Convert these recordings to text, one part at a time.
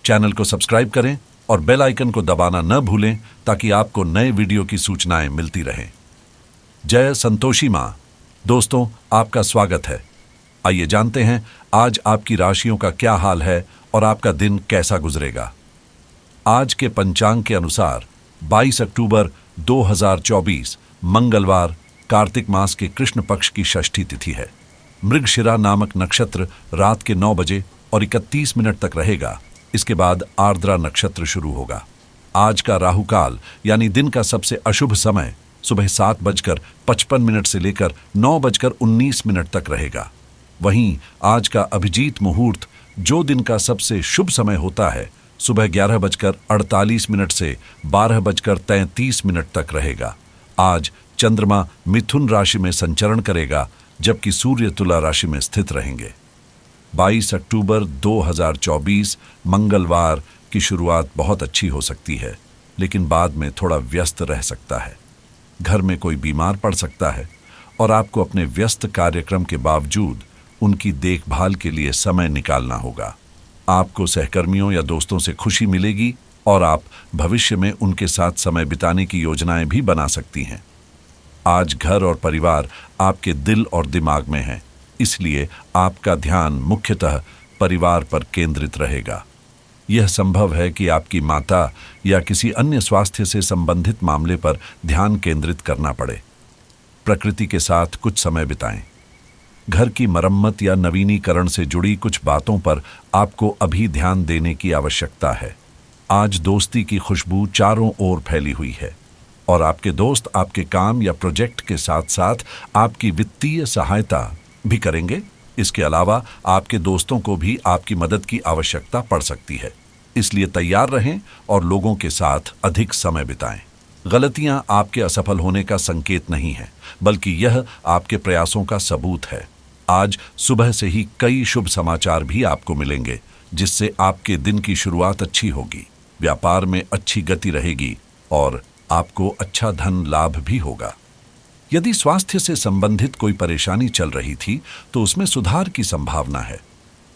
Channel को subscribe करें और बेल आइकन को दबाना न भूलें ताकि आपको नए वीडियो की सूचनाएं मिलती रहें। जय संतोषी मां। दोस्तों, आपका स्वागत है। आइए जानते हैं आज आपकी राशियों का क्या हाल है और आपका दिन कैसा गुजरेगा। आज के पंचांग के अनुसार 22 अक्टूबर 2024 मंगलवार कार्तिक मास के कृष्ण पक्ष की षष्ठी तिथि है। मृगशिरा नामक नक्षत्र रात के 9 बजे और 31 मिनट तक रहेगा। इसके बाद आर्द्रा नक्षत्र शुरू होगा। आज का राहु काल यानी दिन का सबसे अशुभ समय सुबह 7:55 से लेकर 9:19 तक रहेगा। वहीं आज का अभिजीत मुहूर्त जो दिन का सबसे शुभ समय होता है सुबह 11:48 से 12:33 तक रहेगा। आज चंद्रमा मिथुन राशि में संचरण करेगा जबकि सूर्य तुला राशि में स्थित रहेंगे। 22 अक्टूबर 2024 मंगलवार की शुरुआत बहुत अच्छी हो सकती है, लेकिन बाद में थोड़ा व्यस्त रह सकता है। घर में कोई बीमार पड़ सकता है और आपको अपने व्यस्त कार्यक्रम के बावजूद उनकी देखभाल के लिए समय निकालना होगा। आपको सहकर्मियों या दोस्तों से खुशी मिलेगी और आप भविष्य में उनके साथ समय बिताने की योजनाएं भी बना सकती हैं। आज घर और परिवार आपके दिल और दिमाग में है, इसलिए आपका ध्यान मुख्यतः परिवार पर केंद्रित रहेगा। यह संभव है कि आपकी माता या किसी अन्य स्वास्थ्य से संबंधित मामले पर ध्यान केंद्रित करना पड़े। प्रकृति के साथ कुछ समय बिताएं। घर की मरम्मत या नवीनीकरण से जुड़ी कुछ बातों पर आपको अभी ध्यान देने की आवश्यकता है। आज दोस्ती की खुशबू चारों ओर फैली हुई है और आपके दोस्त आपके काम या प्रोजेक्ट के साथ साथ आपकी वित्तीय सहायता भी करेंगे। इसके अलावा आपके दोस्तों को भी आपकी मदद की आवश्यकता पड़ सकती है, इसलिए तैयार रहें और लोगों के साथ अधिक समय बिताएं। गलतियां आपके असफल होने का संकेत नहीं है, बल्कि यह आपके प्रयासों का सबूत है। आज सुबह से ही कई शुभ समाचार भी आपको मिलेंगे, जिससे आपके दिन की शुरुआत अच्छी होगी। व्यापार में अच्छी गति रहेगी और आपको अच्छा धन लाभ भी होगा। यदि स्वास्थ्य से संबंधित कोई परेशानी चल रही थी तो उसमें सुधार की संभावना है,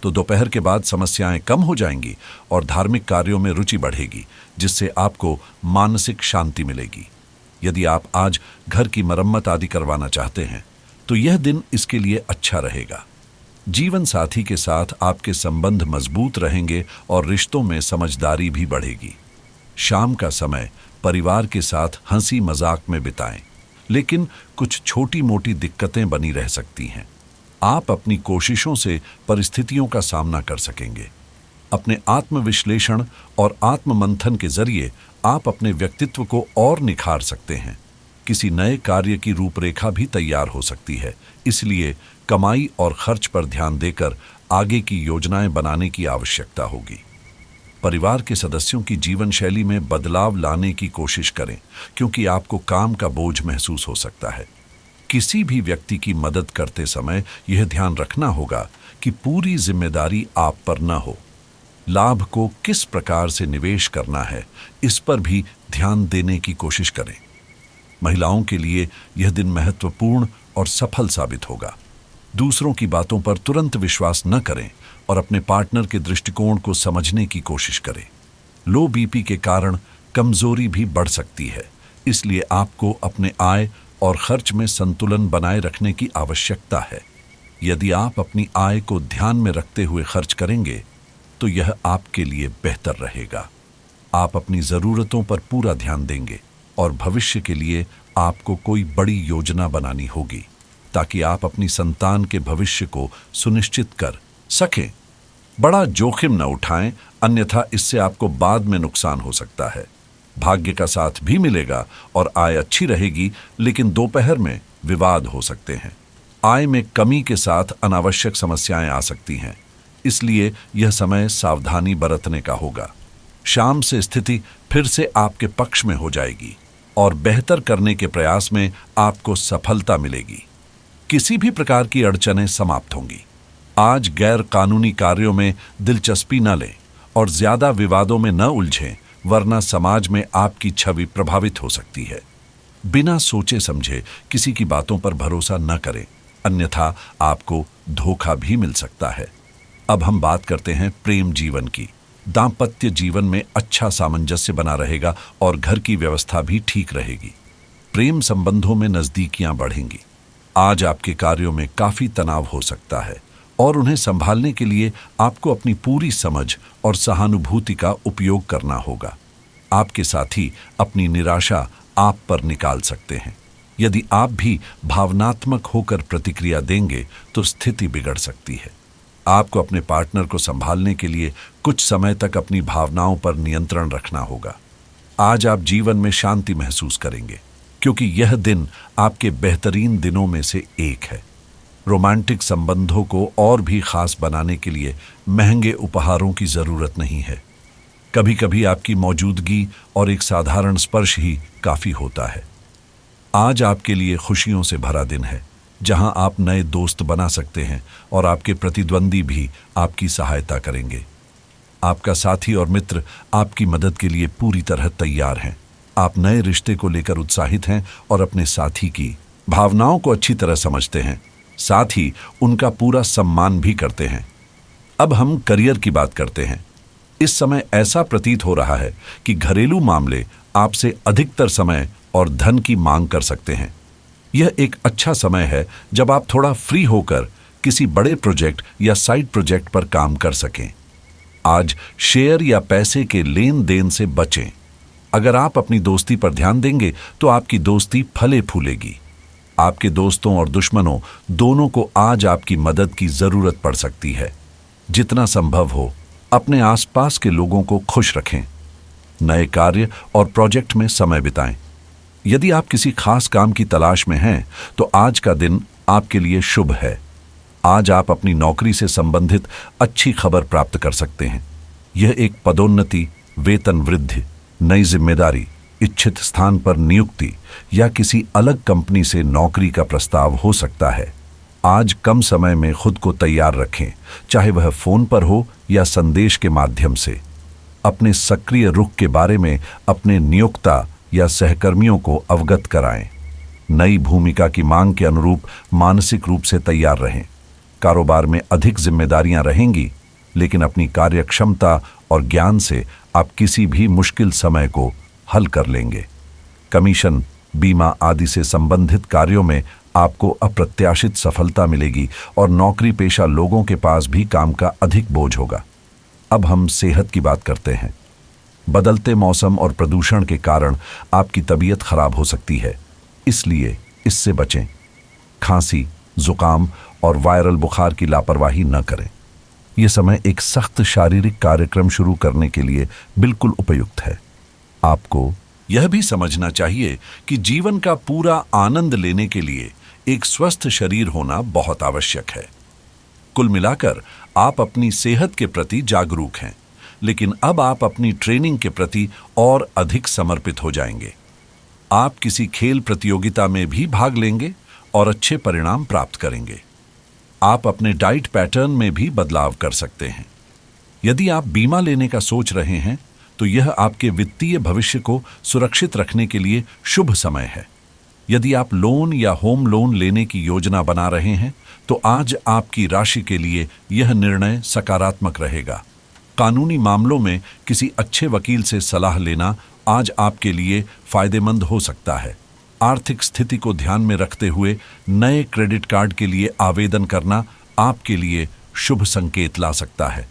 तो दोपहर के बाद समस्याएं कम हो जाएंगी और धार्मिक कार्यों में रुचि बढ़ेगी, जिससे आपको मानसिक शांति मिलेगी। यदि आप आज घर की मरम्मत आदि करवाना चाहते हैं तो यह दिन इसके लिए अच्छा रहेगा। जीवन साथी के साथ आपके संबंध मजबूत रहेंगे और रिश्तों में समझदारी भी बढ़ेगी। शाम का समय परिवार के साथ हंसी मजाक में बिताएं, लेकिन कुछ छोटी मोटी दिक्कतें बनी रह सकती हैं। आप अपनी कोशिशों से परिस्थितियों का सामना कर सकेंगे। अपने आत्मविश्लेषण और आत्ममंथन के जरिए आप अपने व्यक्तित्व को और निखार सकते हैं। किसी नए कार्य की रूपरेखा भी तैयार हो सकती है, इसलिए कमाई और खर्च पर ध्यान देकर आगे की योजनाएं बनाने की आवश्यकता होगी। परिवार के सदस्यों की जीवन शैली में बदलाव लाने की कोशिश करें, क्योंकि आपको काम का बोझ महसूस हो सकता है। किसी भी व्यक्ति की मदद करते समय यह ध्यान रखना होगा कि पूरी जिम्मेदारी आप पर न हो। लाभ को किस प्रकार से निवेश करना है, इस पर भी ध्यान देने की कोशिश करें। महिलाओं के लिए यह दिन महत्वपूर्ण और सफल साबित होगा। दूसरों की बातों पर तुरंत विश्वास न करें और अपने पार्टनर के दृष्टिकोण को समझने की कोशिश करें। लो बीपी के कारण कमजोरी भी बढ़ सकती है, इसलिए आपको अपने आय और खर्च में संतुलन बनाए रखने की आवश्यकता है। यदि आप अपनी आय को ध्यान में रखते हुए खर्च करेंगे तो यह आपके लिए बेहतर रहेगा। आप अपनी जरूरतों पर पूरा ध्यान देंगे और भविष्य के लिए आपको कोई बड़ी योजना बनानी होगी, ताकि आप अपनी संतान के भविष्य को सुनिश्चित कर सकें। बड़ा जोखिम न उठाएं, अन्यथा इससे आपको बाद में नुकसान हो सकता है। भाग्य का साथ भी मिलेगा और आय अच्छी रहेगी, लेकिन दोपहर में विवाद हो सकते हैं। आय में कमी के साथ अनावश्यक समस्याएं आ सकती हैं, इसलिए यह समय सावधानी बरतने का होगा। शाम से स्थिति फिर से आपके पक्ष में हो जाएगी और बेहतर करने के प्रयास में आपको सफलता मिलेगी। किसी भी प्रकार की अड़चनें समाप्त होंगी। आज गैर कानूनी कार्यों में दिलचस्पी न लें और ज्यादा विवादों में न उलझें, वरना समाज में आपकी छवि प्रभावित हो सकती है। बिना सोचे समझे किसी की बातों पर भरोसा न करें, अन्यथा आपको धोखा भी मिल सकता है। अब हम बात करते हैं प्रेम जीवन की। दाम्पत्य जीवन में अच्छा सामंजस्य बना रहेगा और घर की व्यवस्था भी ठीक रहेगी। प्रेम संबंधों में नजदीकियां बढ़ेंगी। आज आपके कार्यों में काफी तनाव हो सकता है और उन्हें संभालने के लिए आपको अपनी पूरी समझ और सहानुभूति का उपयोग करना होगा। आपके साथी अपनी निराशा आप पर निकाल सकते हैं। यदि आप भी भावनात्मक होकर प्रतिक्रिया देंगे तो स्थिति बिगड़ सकती है। आपको अपने पार्टनर को संभालने के लिए कुछ समय तक अपनी भावनाओं पर नियंत्रण रखना होगा। आज आप जीवन में शांति महसूस करेंगे क्योंकि यह दिन आपके बेहतरीन दिनों में से एक है। रोमांटिक संबंधों को और भी खास बनाने के लिए महंगे उपहारों की जरूरत नहीं है। कभी कभी आपकी मौजूदगी और एक साधारण स्पर्श ही काफी होता है। आज आपके लिए खुशियों से भरा दिन है, जहां आप नए दोस्त बना सकते हैं और आपके प्रतिद्वंदी भी आपकी सहायता करेंगे। आपका साथी और मित्र आपकी मदद के लिए पूरी तरह तैयार हैं। आप नए रिश्ते को लेकर उत्साहित हैं और अपने साथी की भावनाओं को अच्छी तरह समझते हैं, साथ ही उनका पूरा सम्मान भी करते हैं। अब हम करियर की बात करते हैं। इस समय ऐसा प्रतीत हो रहा है कि घरेलू मामले आपसे अधिकतर समय और धन की मांग कर सकते हैं। यह एक अच्छा समय है जब आप थोड़ा फ्री होकर किसी बड़े प्रोजेक्ट या साइड प्रोजेक्ट पर काम कर सकें। आज शेयर या पैसे के लेन देन से बचें। अगर आप अपनी दोस्ती पर ध्यान देंगे तो आपकी दोस्ती फले फूलेगी। आपके दोस्तों और दुश्मनों दोनों को आज आपकी मदद की जरूरत पड़ सकती है। जितना संभव हो अपने आसपास के लोगों को खुश रखें। नए कार्य और प्रोजेक्ट में समय बिताएं। यदि आप किसी खास काम की तलाश में हैं तो आज का दिन आपके लिए शुभ है। आज आप अपनी नौकरी से संबंधित अच्छी खबर प्राप्त कर सकते हैं। यह एक पदोन्नति, वेतन वृद्धि, नई जिम्मेदारी, इच्छित स्थान पर नियुक्ति या किसी अलग कंपनी से नौकरी का प्रस्ताव हो सकता है। आज कम समय में खुद को तैयार रखें, चाहे वह फोन पर हो या संदेश के माध्यम से। अपने सक्रिय रुख के बारे में अपने नियोक्ता या सहकर्मियों को अवगत कराएं। नई भूमिका की मांग के अनुरूप मानसिक रूप से तैयार रहें। कारोबार में अधिक जिम्मेदारियां रहेंगी, लेकिन अपनी कार्यक्षमता और ज्ञान से आप किसी भी मुश्किल समय को हल कर लेंगे। कमीशन, बीमा आदि से संबंधित कार्यों में आपको अप्रत्याशित सफलता मिलेगी और नौकरी पेशा लोगों के पास भी काम का अधिक बोझ होगा। अब हम सेहत की बात करते हैं। बदलते मौसम और प्रदूषण के कारण आपकी तबीयत खराब हो सकती है, इसलिए इससे बचें। खांसी, जुकाम और वायरल बुखार की लापरवाही न करें। यह समय एक सख्त शारीरिक कार्यक्रम शुरू करने के लिए बिल्कुल उपयुक्त है। आपको यह भी समझना चाहिए कि जीवन का पूरा आनंद लेने के लिए एक स्वस्थ शरीर होना बहुत आवश्यक है। कुल मिलाकर आप अपनी सेहत के प्रति जागरूक हैं, लेकिन अब आप अपनी ट्रेनिंग के प्रति और अधिक समर्पित हो जाएंगे। आप किसी खेल प्रतियोगिता में भी भाग लेंगे और अच्छे परिणाम प्राप्त करेंगे। आप अपने डाइट पैटर्न में भी बदलाव कर सकते हैं। यदि आप बीमा लेने का सोच रहे हैं तो यह आपके वित्तीय भविष्य को सुरक्षित रखने के लिए शुभ समय है। यदि आप लोन या होम लोन लेने की योजना बना रहे हैं तो आज आपकी राशि के लिए यह निर्णय सकारात्मक रहेगा। कानूनी मामलों में किसी अच्छे वकील से सलाह लेना आज आपके लिए फायदेमंद हो सकता है। आर्थिक स्थिति को ध्यान में रखते हुए नए क्रेडिट कार्ड के लिए आवेदन करना आपके लिए शुभ संकेत ला सकता है।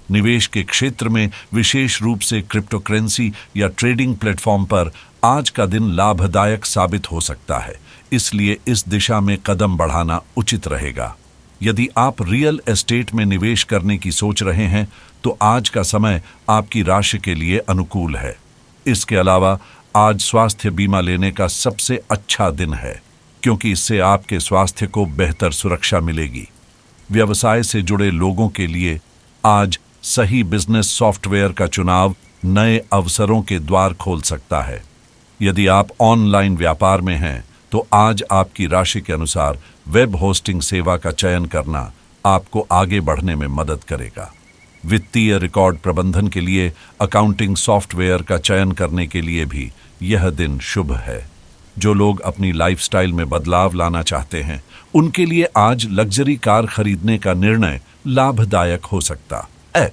निवेश के क्षेत्र में विशेष रूप से क्रिप्टोकरेंसी या ट्रेडिंग प्लेटफॉर्म पर आज का दिन लाभदायक साबित हो सकता है, इसलिए इस दिशा में कदम बढ़ाना उचित रहेगा। यदि आप रियल एस्टेट में निवेश करने की सोच रहे हैं तो आज का समय आपकी राशि के लिए अनुकूल है। इसके अलावा आज स्वास्थ्य बीमा लेने का सबसे अच्छा दिन है, क्योंकि इससे आपके स्वास्थ्य को बेहतर सुरक्षा मिलेगी। व्यवसाय से जुड़े लोगों के लिए आज सही बिजनेस सॉफ्टवेयर का चुनाव नए अवसरों के द्वार खोल सकता है। यदि आप ऑनलाइन व्यापार में हैं तो आज आपकी राशि के अनुसार वेब होस्टिंग सेवा का चयन करना आपको आगे बढ़ने में मदद करेगा। वित्तीय रिकॉर्ड प्रबंधन के लिए अकाउंटिंग सॉफ्टवेयर का चयन करने के लिए भी यह दिन शुभ है। जो लोग अपनी लाइफस्टाइल में बदलाव लाना चाहते हैं उनके लिए आज लग्जरी कार खरीदने का निर्णय लाभदायक हो सकता है।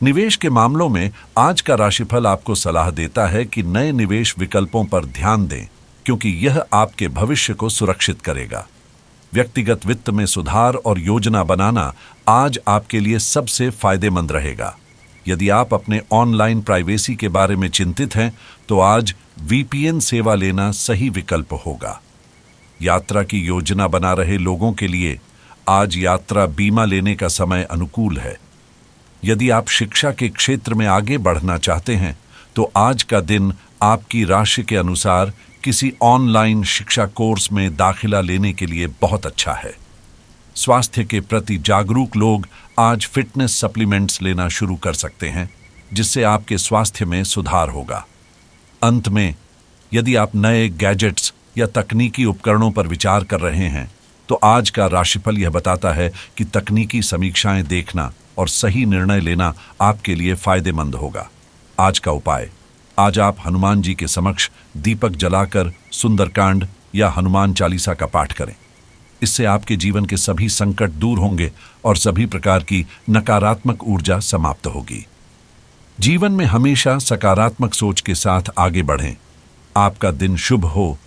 निवेश के मामलों में आज का राशिफल आपको सलाह देता है कि नए निवेश विकल्पों पर ध्यान दें, क्योंकि यह आपके भविष्य को सुरक्षित करेगा। व्यक्तिगत वित्त में सुधार और योजना बनाना आज आपके लिए सबसे फायदेमंद रहेगा। यदि आप अपने ऑनलाइन प्राइवेसी के बारे में चिंतित हैं, तो आज वीपीएन सेवा लेना सही विकल्प होगा। यात्रा की योजना बना रहे लोगों के लिए आज यात्रा बीमा लेने का समय अनुकूल है। यदि आप शिक्षा के क्षेत्र में आगे बढ़ना चाहते हैं, तो आज का दिन आपकी राशि के अनुसार किसी ऑनलाइन शिक्षा कोर्स में दाखिला लेने के लिए बहुत अच्छा है। स्वास्थ्य के प्रति जागरूक लोग आज फिटनेस सप्लीमेंट्स लेना शुरू कर सकते हैं, जिससे आपके स्वास्थ्य में सुधार होगा। अंत में, यदि आप नए गैजेट्स या तकनीकी उपकरणों पर विचार कर रहे हैं, तो आज का राशिफल यह बताता है कि तकनीकी समीक्षाएं देखना और सही निर्णय लेना आपके लिए फायदेमंद होगा। आज का उपाय: आज आप हनुमान जी के समक्ष दीपक जलाकर सुंदरकांड या हनुमान चालीसा का पाठ करें। इससे आपके जीवन के सभी संकट दूर होंगे और सभी प्रकार की नकारात्मक ऊर्जा समाप्त होगी। जीवन में हमेशा सकारात्मक सोच के साथ आगे बढ़ें। आपका दिन शुभ हो।